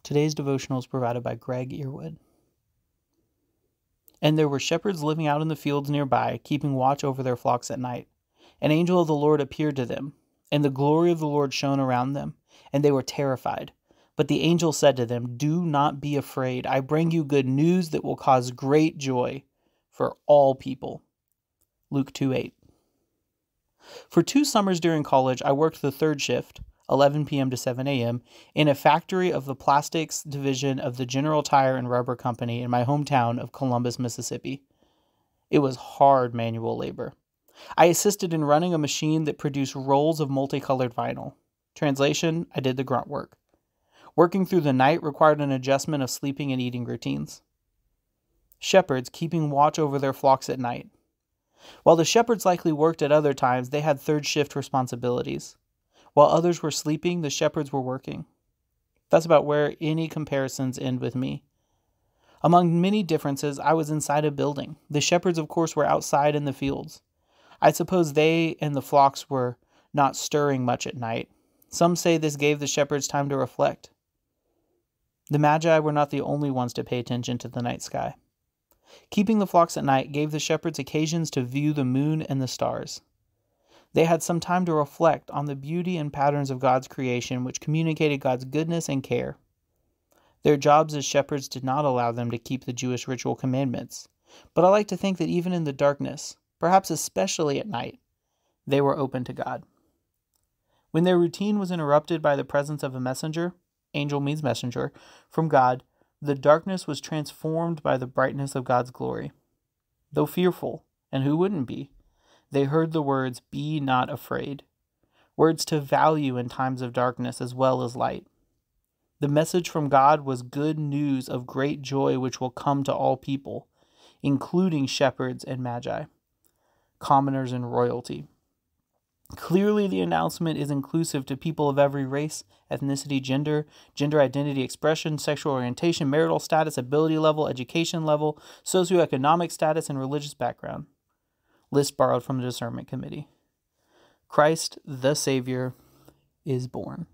Today's devotional is provided by Greg Earwood. And there were shepherds living out in the fields nearby, keeping watch over their flocks at night. An angel of the Lord appeared to them, and the glory of the Lord shone around them, and they were terrified. But the angel said to them, "Do not be afraid. I bring you good news that will cause great joy for all people." Luke 2:8. For 2 summers during college, I worked the third shift, 11 p.m. to 7 a.m., in a factory of the plastics division of the General Tire and Rubber Company in my hometown of Columbus, Mississippi. It was hard manual labor. I assisted in running a machine that produced rolls of multicolored vinyl. Translation, I did the grunt work. Working through the night required an adjustment of sleeping and eating routines. Shepherds keeping watch over their flocks at night. While the shepherds likely worked at other times, they had third shift responsibilities. While others were sleeping, the shepherds were working. That's about where any comparisons end with me. Among many differences, I was inside a building. The shepherds, of course, were outside in the fields. I suppose they and the flocks were not stirring much at night. Some say this gave the shepherds time to reflect. The Magi were not the only ones to pay attention to the night sky. Keeping the flocks at night gave the shepherds occasions to view the moon and the stars. They had some time to reflect on the beauty and patterns of God's creation, which communicated God's goodness and care. Their jobs as shepherds did not allow them to keep the Jewish ritual commandments, but I like to think that even in the darkness, perhaps especially at night, they were open to God. When their routine was interrupted by the presence of a messenger, angel means messenger, from God, the darkness was transformed by the brightness of God's glory. Though fearful, and who wouldn't be, they heard the words, "Be not afraid," words to value in times of darkness as well as light. The message from God was good news of great joy which will come to all people, including shepherds and magi, commoners and royalty. Clearly, the announcement is inclusive to people of every race, ethnicity, gender identity expression, sexual orientation, marital status, ability level, education level, socioeconomic status, and religious background. List borrowed from the Discernment Committee. Christ, the Savior, is born.